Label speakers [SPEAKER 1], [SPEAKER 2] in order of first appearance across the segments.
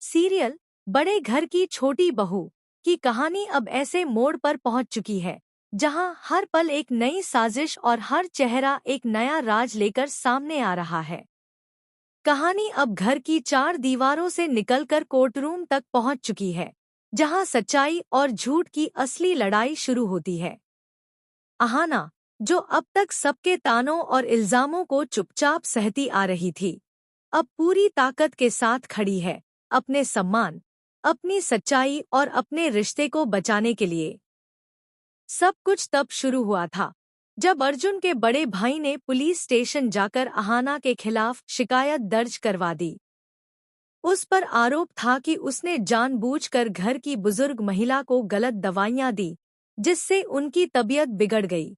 [SPEAKER 1] Serial बड़े घर की छोटी बहू की कहानी अब ऐसे मोड़ पर पहुंच चुकी है जहां हर पल एक नई साजिश और हर चेहरा एक नया राज लेकर सामने आ रहा है। कहानी अब घर की चार दीवारों से निकलकर कोर्टरूम तक पहुंच चुकी है, जहां सच्चाई और झूठ की असली लड़ाई शुरू होती है। अहाना, जो अब तक सबके तानों और इल्जामों को चुपचाप सहती आ रही थी, अब पूरी ताकत के साथ खड़ी है, अपने सम्मान, अपनी सच्चाई और अपने रिश्ते को बचाने के लिए। सब कुछ तब शुरू हुआ था जब अर्जुन के बड़े भाई ने पुलिस स्टेशन जाकर अहाना के खिलाफ शिकायत दर्ज करवा दी। उस पर आरोप था कि उसने जानबूझकर घर की बुजुर्ग महिला को गलत दवाइयां दी, जिससे उनकी तबीयत बिगड़ गई।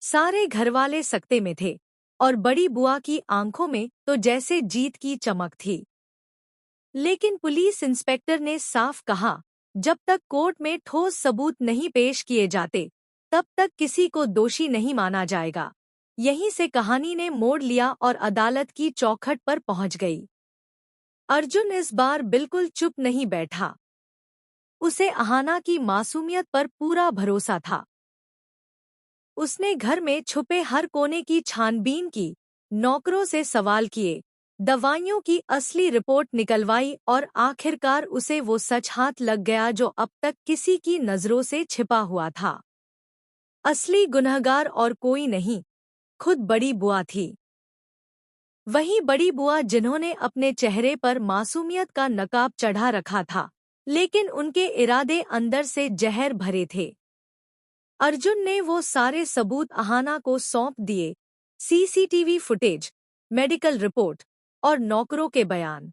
[SPEAKER 1] सारे घरवाले सकते में थे और बड़ी बुआ की आंखों में तो जैसे जीत की चमक थी। लेकिन पुलिस इंस्पेक्टर ने साफ कहा, जब तक कोर्ट में ठोस सबूत नहीं पेश किए जाते, तब तक किसी को दोषी नहीं माना जाएगा। यहीं से कहानी ने मोड़ लिया और अदालत की चौखट पर पहुंच गई। अर्जुन इस बार बिल्कुल चुप नहीं बैठा। उसे अहाना की मासूमियत पर पूरा भरोसा था। उसने घर में छुपे हर कोने की छानबीन की, नौकरों से सवाल किए, दवाइयों की असली रिपोर्ट निकलवाई और आखिरकार उसे वो सच हाथ लग गया जो अब तक किसी की नजरों से छिपा हुआ था। असली गुनहगार और कोई नहीं, खुद बड़ी बुआ थी। वही बड़ी बुआ जिन्होंने अपने चेहरे पर मासूमियत का नकाब चढ़ा रखा था, लेकिन उनके इरादे अंदर से जहर भरे थे। अर्जुन ने वो सारे सबूत अहाना को सौंप दिए, सीसीटीवी फुटेज, मेडिकल रिपोर्ट और नौकरों के बयान,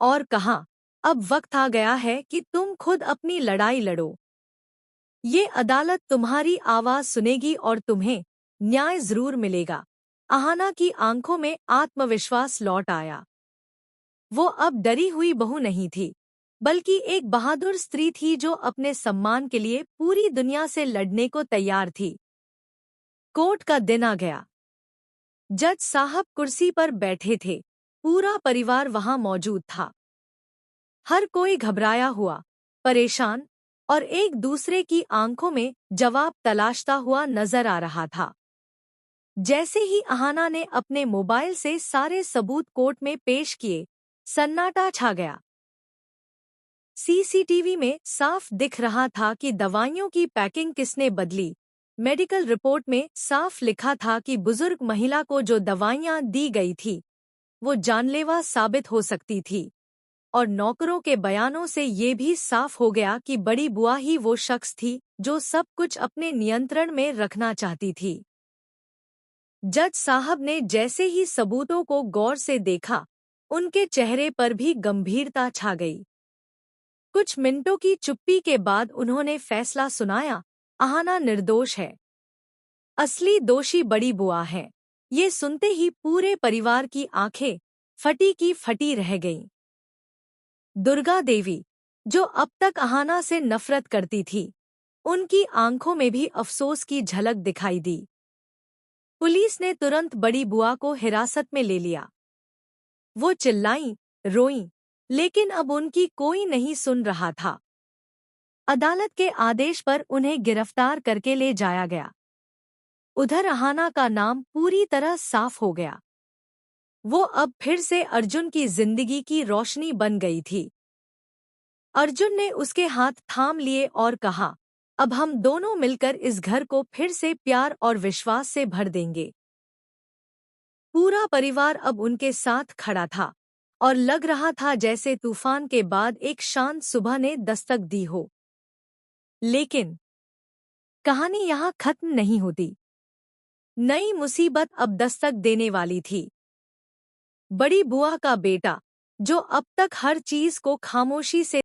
[SPEAKER 1] और कहा, अब वक्त आ गया है कि तुम खुद अपनी लड़ाई लड़ो। ये अदालत तुम्हारी आवाज सुनेगी और तुम्हें न्याय जरूर मिलेगा। अहाना की आंखों में आत्मविश्वास लौट आया। वो अब डरी हुई बहू नहीं थी, बल्कि एक बहादुर स्त्री थी जो अपने सम्मान के लिए पूरी दुनिया से लड़ने को तैयार थी। कोर्ट का दिन आ गया। जज साहब कुर्सी पर बैठे थे, पूरा परिवार वहां मौजूद था। हर कोई घबराया हुआ, परेशान और एक दूसरे की आंखों में जवाब तलाशता हुआ नजर आ रहा था। जैसे ही अहाना ने अपने मोबाइल से सारे सबूत कोर्ट में पेश किए, सन्नाटा छा गया। सीसीटीवी में साफ दिख रहा था कि दवाइयों की पैकिंग किसने बदली। मेडिकल रिपोर्ट में साफ लिखा था कि बुजुर्ग महिला को जो दवाइयां दी गई थी, वो जानलेवा साबित हो सकती थी। और नौकरों के बयानों से ये भी साफ हो गया कि बड़ी बुआ ही वो शख्स थी जो सब कुछ अपने नियंत्रण में रखना चाहती थी। जज साहब ने जैसे ही सबूतों को गौर से देखा, उनके चेहरे पर भी गंभीरता छा गई। कुछ मिनटों की चुप्पी के बाद उन्होंने फैसला सुनाया, अहाना निर्दोष है। असली दोषी बड़ी बुआ है। ये सुनते ही पूरे परिवार की आंखें फटी की फटी रह गईं। दुर्गा देवी, जो अब तक अहाना से नफरत करती थी, उनकी आंखों में भी अफसोस की झलक दिखाई दी। पुलिस ने तुरंत बड़ी बुआ को हिरासत में ले लिया। वो चिल्लाईं, रोईं, लेकिन अब उनकी कोई नहीं सुन रहा था। अदालत के आदेश पर उन्हें गिरफ्तार करके ले जाया गया। उधर अहाना का नाम पूरी तरह साफ हो गया। वो अब फिर से अर्जुन की जिंदगी की रोशनी बन गई थी। अर्जुन ने उसके हाथ थाम लिए और कहा, अब हम दोनों मिलकर इस घर को फिर से प्यार और विश्वास से भर देंगे। पूरा परिवार अब उनके साथ खड़ा था और लग रहा था जैसे तूफान के बाद एक शांत सुबह ने दस्तक दी हो। लेकिन कहानी यहाँ खत्म नहीं होती। नई मुसीबत अब दस्तक देने वाली थी। बड़ी बुआ का बेटा, जो अब तक हर चीज को खामोशी से